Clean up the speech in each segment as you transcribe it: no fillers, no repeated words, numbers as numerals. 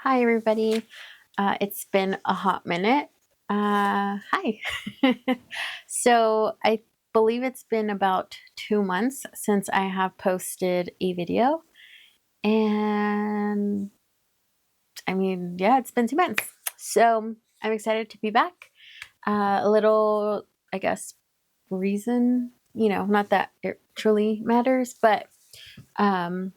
Hi, everybody. It's been a hot minute. Hi. So, I believe it's been about 2 months since I have posted a video. And yeah, it's been 2 months. So, I'm excited to be back. A little, I guess, reason, not that it truly matters, but um,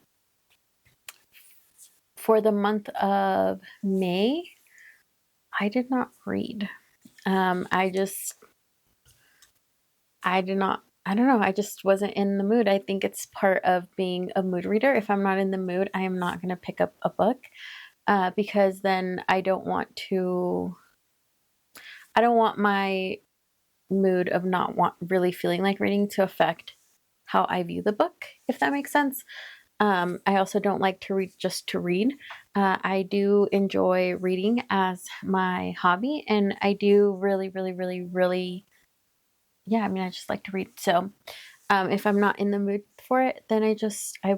for the month of May, I did not read. I just, I did not, I don't know, I just wasn't in the mood. I think it's part of being a mood reader. If I'm not in the mood, I am not going to pick up a book because then I don't want my mood of not really feeling like reading to affect how I view the book, if that makes sense. I also don't like to read just to read. I do enjoy reading as my hobby, and I do really, really, really, really, yeah, I just like to read. So if I'm not in the mood for it, then I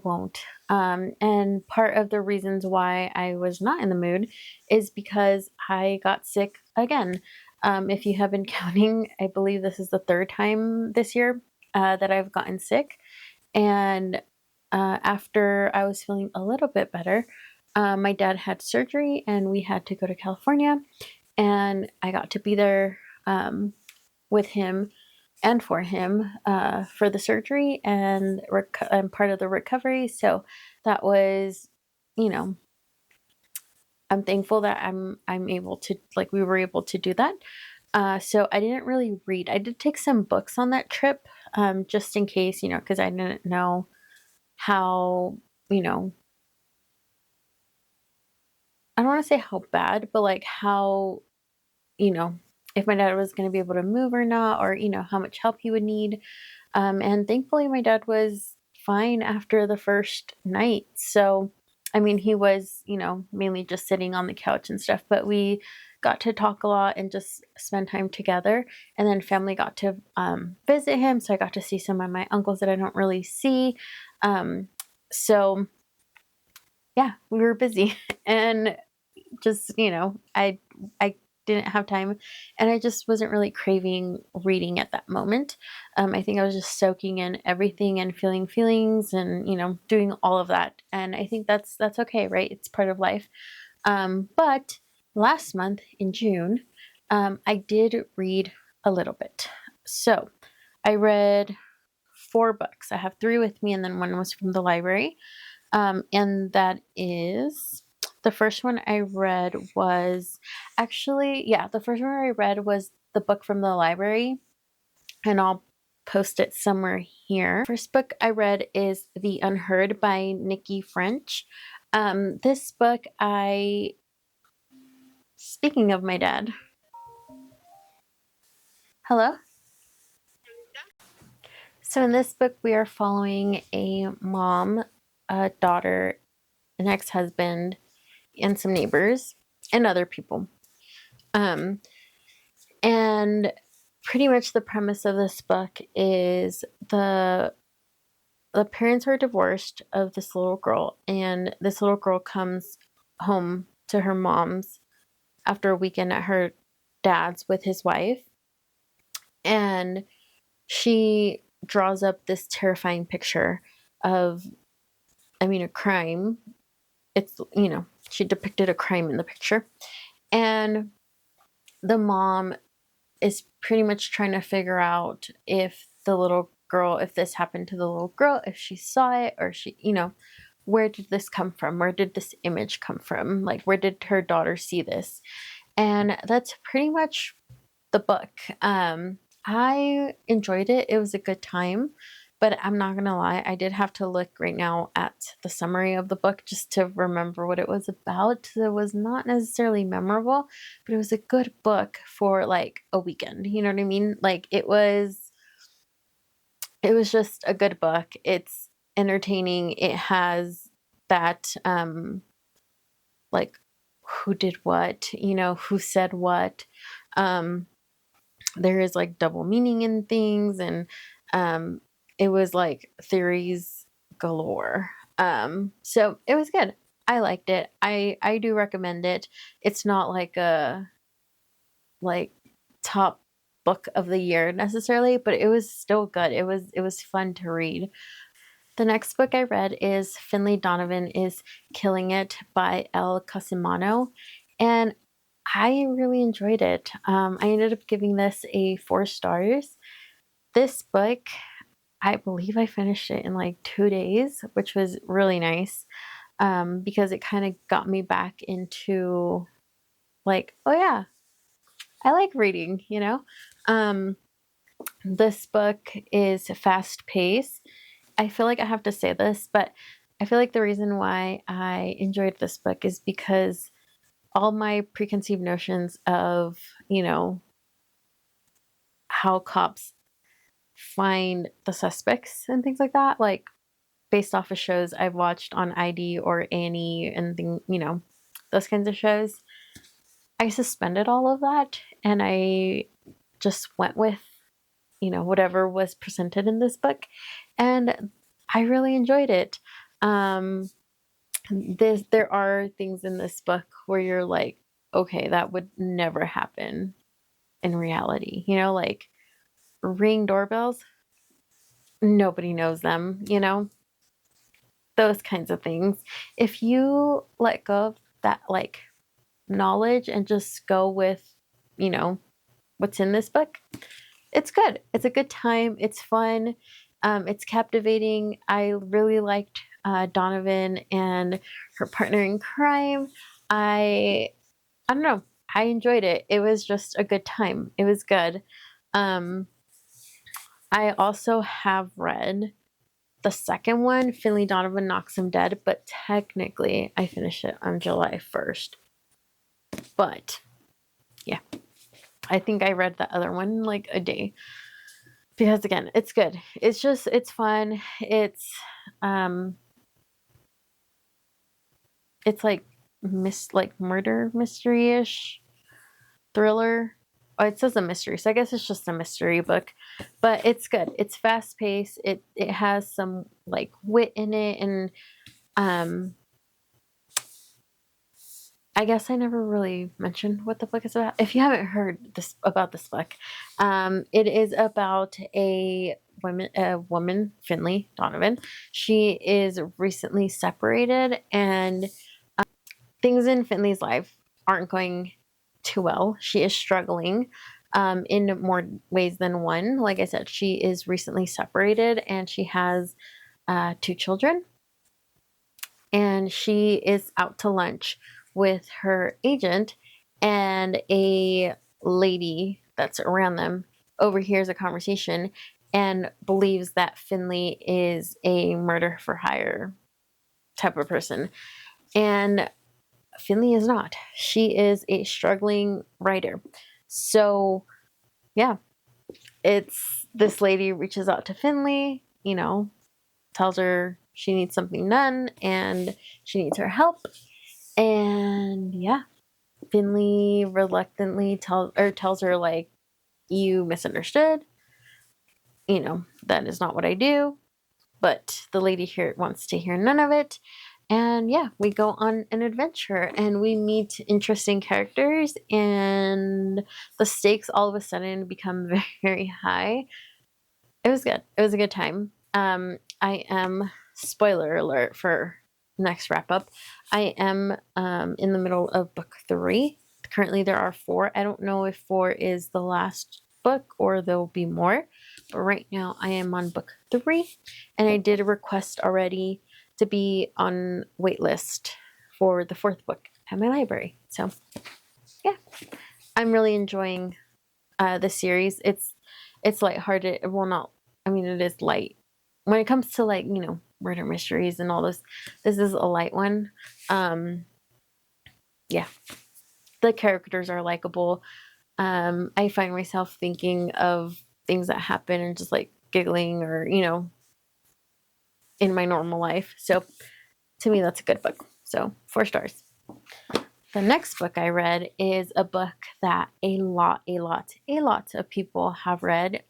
won't. And part of the reasons why I was not in the mood is because I got sick again. If you have been counting, I believe this is the third time this year that I've gotten sick. And after I was feeling a little bit better, my dad had surgery and we had to go to California. And I got to be there with him and for him for the surgery and part of the recovery. So that was, you know, I'm thankful that I'm able to, like, we were able to do that. So I didn't really read. I did take some books on that trip, just in case, because I didn't know how, you know, I don't want to say how bad, but like how, you know, if my dad was going to be able to move or not, or, how much help he would need. And thankfully, my dad was fine after the first night. So, he was, mainly just sitting on the couch and stuff, but we got to talk a lot and just spend time together. And then family got to visit him. So I got to see some of my uncles that I don't really see. So, yeah, we were busy. And just, I didn't have time and I just wasn't really craving reading at that moment. I think I was just soaking in everything and feeling feelings and, doing all of that. And I think that's okay, right? It's part of life. But last month in June, I did read a little bit. So I read 4 books. I have 3 with me and then one was from the library. And that is the first one I read was the first one I read was the book from the library, and I'll post it somewhere here. First book I read is The Unheard by Nikki French. This book, speaking of my dad, hello? So in this book, we are following a mom, a daughter, an ex-husband, and some neighbors and other people. And pretty much the premise of this book is the parents are divorced of this little girl, and this little girl comes home to her mom's after a weekend at her dad's with his wife, and she draws up this terrifying picture of, a crime. It's, she depicted a crime in the picture, and the mom is pretty much trying to figure out if this happened to the little girl, if she saw it, or where did this come from? Where did this image come from? Like, where did her daughter see this? And that's pretty much the book. I enjoyed it. It was a good time, but I'm not going to lie. I did have to look right now at the summary of the book just to remember what it was about. It was not necessarily memorable, but it was a good book for like a weekend. You know what I mean? Like it was just a good book. It's entertaining. It has that, like who did what, who said what. There is like double meaning in things, and it was like theories galore. So it was good. I liked it. I do recommend it. It's not like a like top book of the year necessarily, but it was still good. It was fun to read. The next book I read is Finley Donovan is Killing It by El Casimano, and I really enjoyed it. I ended up giving this a 4 stars. This book, I believe I finished it in like 2 days, which was really nice, because it kind of got me back into like, oh yeah, I like reading, you know? Um, this book is fast paced. I feel like I have to say this, but I feel like the reason why I enjoyed this book is because all my preconceived notions of, how cops find the suspects and things like that, like based off of shows I've watched on ID or Annie and those kinds of shows, I suspended all of that and I just went with, whatever was presented in this book. And I really enjoyed it. There are things in this book where you're like, okay, that would never happen in reality. Like ring doorbells, nobody knows them, those kinds of things. If you let go of that, like, knowledge and just go with, what's in this book, it's good. It's a good time. It's fun. It's captivating. I really liked Donovan and her partner in crime. I don't know. I enjoyed it. It was just a good time. It was good. Um, I also have read the second one, Finley Donovan Knocks Him Dead, but technically I finished it on July 1st. But yeah, I think I read the other one in like a day. Because again, it's good. It's fun. It's like murder mystery-ish thriller. Oh, it says a mystery, so I guess it's just a mystery book. But it's good. It's fast paced. It has some like wit in it, and I guess I never really mentioned what the book is about. If you haven't heard about this book, it is about a woman, Finley Donovan. She is recently separated, and things in Finley's life aren't going too well. She is struggling in more ways than one. Like I said, she is recently separated, and she has 2 children, and she is out to lunch with her agent, and a lady that's around them overhears a conversation and believes that Finley is a murder for hire type of person. And Finley is not. She is a struggling writer. So, yeah, it's this lady reaches out to Finley, tells her she needs something done and she needs her help. And yeah, Finley reluctantly tells her, like, you misunderstood. That is not what I do. But the lady here wants to hear none of it. And yeah, we go on an adventure and we meet interesting characters, and the stakes all of a sudden become very, very high. It was good. It was a good time. I am, spoiler alert for next wrap up, I am in the middle of book 3. Currently there are 4. I don't know if 4 is the last book or there will be more, but right now I am on book 3, and I did a request already to be on waitlist for the 4th book at my library. So yeah, I'm really enjoying the series. It's lighthearted. Well, not, I mean, it is light when it comes to, like, murder mysteries and all those. This is a light one. Yeah, the characters are likable. I find myself thinking of things that happen and just like giggling, or in my normal life. So to me, that's a good book. So 4 stars. The next book I read is a book that a lot of people have read.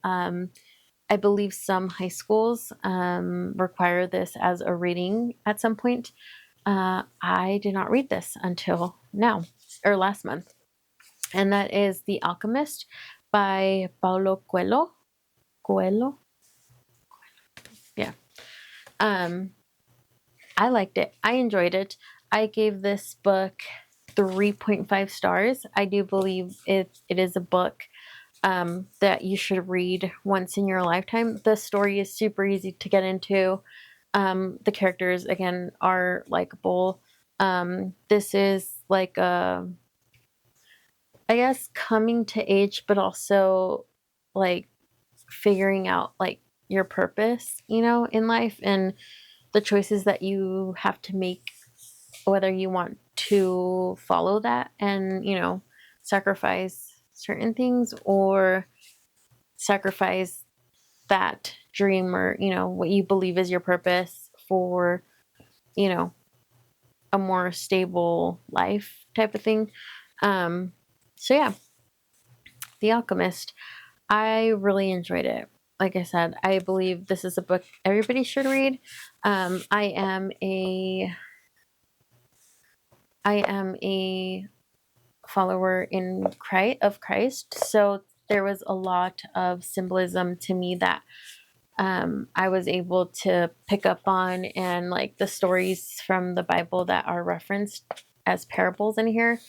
I believe some high schools require this as a reading at some point. I did not read this until now, or last month. And that is The Alchemist by Paulo Coelho. Coelho? Yeah. Um, I liked it. I enjoyed it. I gave this book 3.5 stars. I do believe it is a book that you should read once in your lifetime. The story is super easy to get into. The characters, again, are likable. This is like a, I guess, coming to age, but also like figuring out like your purpose, in life, and the choices that you have to make, whether you want to follow that and, sacrifice certain things, or sacrifice that dream, or, what you believe is your purpose for, a more stable life type of thing. So yeah, The Alchemist. I really enjoyed it. Like I said, I believe this is a book everybody should read. I am a follower of Christ, so there was a lot of symbolism to me that I was able to pick up on, and like the stories from the Bible that are referenced as parables in here.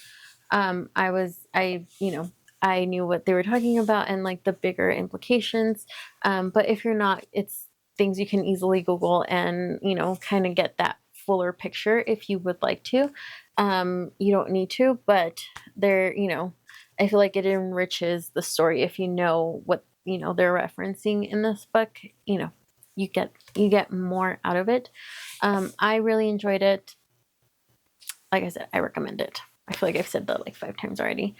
I knew what they were talking about and like the bigger implications. But if you're not, it's things you can easily Google and, kind of get that fuller picture if you would like to. You don't need to, but I feel like it enriches the story if you know what, they're referencing in this book. You get more out of it. I really enjoyed it. Like I said, I recommend it. I feel like I've said that like 5 times already.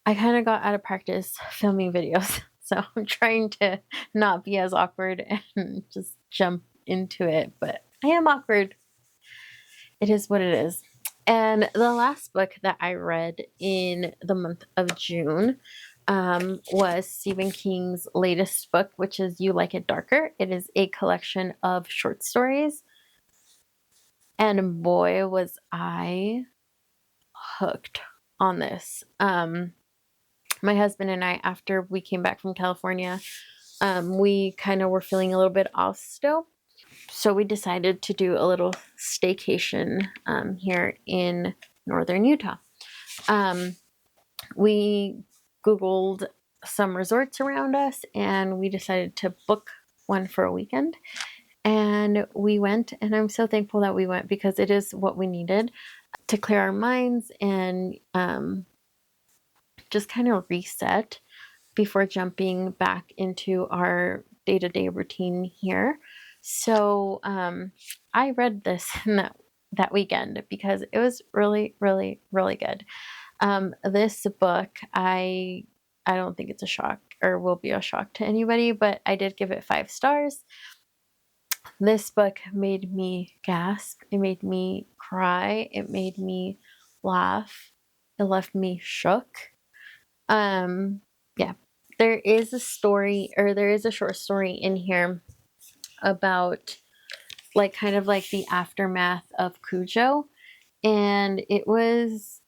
I kind of got out of practice filming videos, so I'm trying to not be as awkward and just jump into it, but I am awkward. It is what it is. And the last book that I read in the month of June was Stephen King's latest book, which is You Like It Darker. It is a collection of short stories. And boy, was I hooked on this. My husband and I, after we came back from California, we kind of were feeling a little bit off still. So we decided to do a little staycation here in northern Utah. We Googled some resorts around us, and we decided to book one for a weekend. And we went, and I'm so thankful that we went, because it is what we needed to clear our minds and just kind of reset before jumping back into our day-to-day routine here. So I read this in that weekend because it was really, really, really good. This book, I don't think it's a shock or will be a shock to anybody, but I did give it 5 stars. This book made me gasp. It made me cry. It made me laugh. It left me shook. Yeah, there is a short story in here about like kind of like the aftermath of Cujo, and it was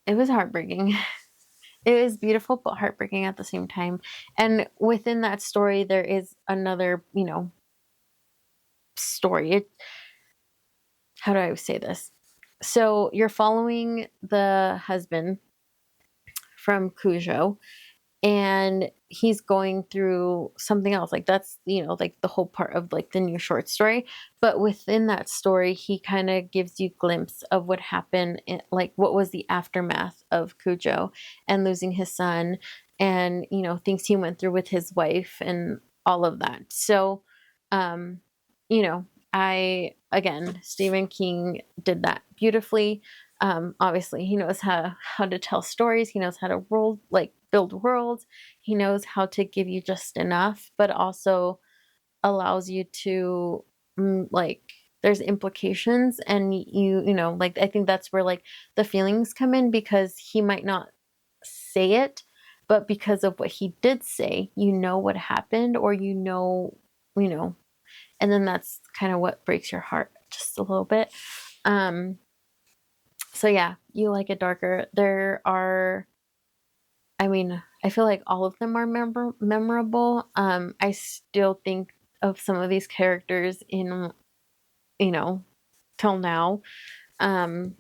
heartbreaking. It was beautiful but heartbreaking at the same time. And within that story there is another, story. How do I say this? So you're following the husband from Cujo, and he's going through something else. Like that's, like the whole part of like the new short story. But within that story, he kind of gives you a glimpse of what happened, like what was the aftermath of Cujo and losing his son, and, things he went through with his wife and all of that. So, again, Stephen King did that beautifully. Obviously he knows how to tell stories. He knows how to build worlds. He knows how to give you just enough, but also allows you to there's implications, and I think that's where like the feelings come in, because he might not say it, but because of what he did say, what happened, or And then that's kind of what breaks your heart just a little bit. So yeah, you like it darker. There are, I mean, I feel like all of them are memorable. I still think of some of these characters in, you know, till now. Um,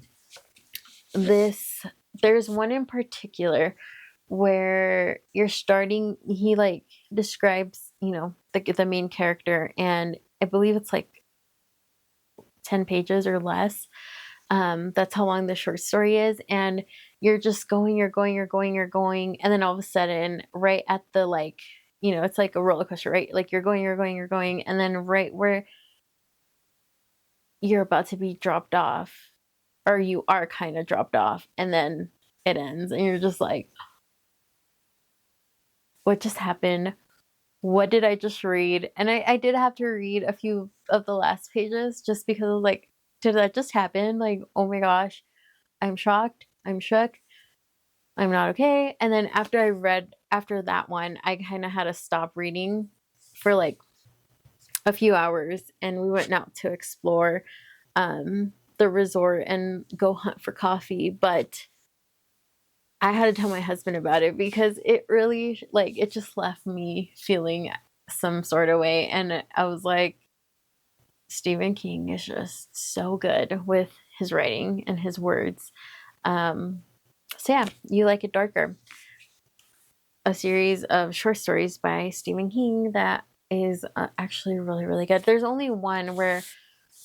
there's one in particular where he like describes, the main character, and I believe it's like 10 pages or less. That's how long the short story is. And you're just going, and then all of a sudden, right at the like, it's like a roller coaster, right? Like you're going, and then right where you're about to be dropped off, or you are kind of dropped off, and then it ends, and you're just like, what just happened? What did I just read? And I did have to read a few of the last pages just because I was like, did that just happen? Like, oh my gosh, I'm shocked. I'm shook. I'm not okay. And then after that one, I kind of had to stop reading for like a few hours, and we went out to explore the resort and go hunt for coffee. But I had to tell my husband about it because it really, like, it just left me feeling some sort of way. And I was like, Stephen King is just so good with his writing and his words. So yeah, You Like It Darker, a series of short stories by Stephen King that is actually really, really good. There's only one where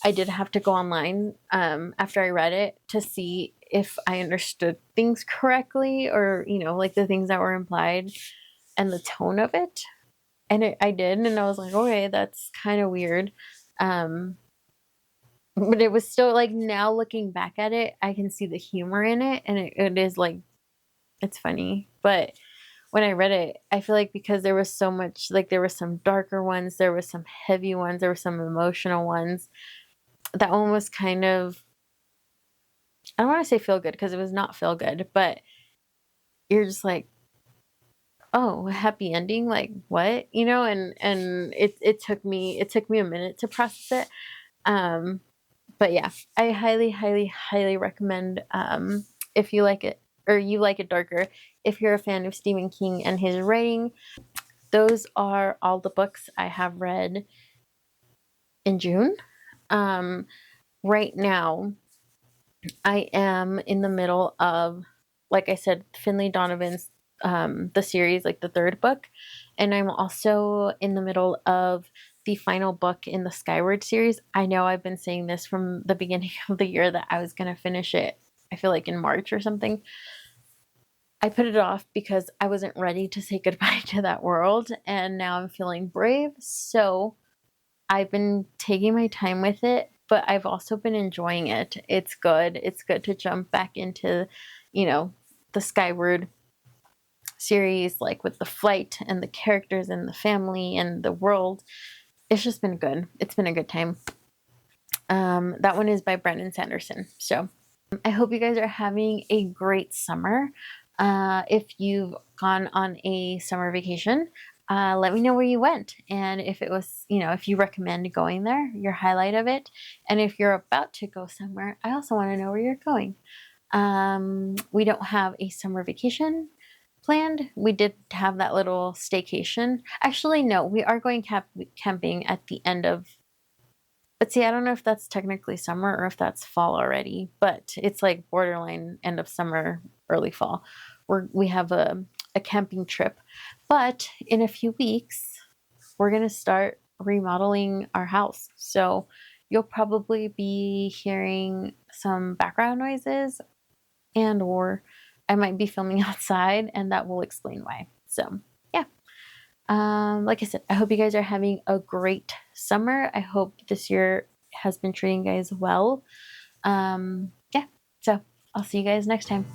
I did have to go online after I read it to see if I understood things correctly, or, like the things that were implied and the tone of it. And I did, and I was like, okay, that's kind of weird. But it was still like, now looking back at it, I can see the humor in it, and it is like, it's funny. But when I read it, I feel like because there was so much, like there were some darker ones, there were some heavy ones, there were some emotional ones. That one was kind of, I don't want to say feel good because it was not feel good, but you're just like, oh, happy ending, like what, and it took me a minute to process it. But yeah, I highly, highly, highly recommend, if you like it, or You Like It Darker, if you're a fan of Stephen King and his writing. Those are all the books I have read in June. Right now, I am in the middle of, like I said, Finlay Donovan's, the series, like the third book. And I'm also in the middle of the final book in the Skyward series. I know I've been saying this from the beginning of the year that I was going to finish it, I feel like in March or something. I put it off because I wasn't ready to say goodbye to that world. And now I'm feeling brave. So I've been taking my time with it, but I've also been enjoying it. It's good. It's good to jump back into, the Skyward series, like with the flight and the characters and the family and the world. It's just been good. It's been a good time. That one is by Brandon Sanderson. So I hope you guys are having a great summer. If you've gone on a summer vacation, let me know where you went, and if it was, if you recommend going there, your highlight of it. And if you're about to go somewhere, I also want to know where you're going. We don't have a summer vacation planned. We did have that little staycation. Actually, no, we are going camping at the end of, but see, I don't know if that's technically summer or if that's fall already, but it's like borderline end of summer, early fall. We have a camping trip, but in a few weeks, we're going to start remodeling our house. So you'll probably be hearing some background noises, or I might be filming outside, and that will explain why. So yeah. Like I said, I hope you guys are having a great summer. I hope this year has been treating you guys well. Yeah. So I'll see you guys next time.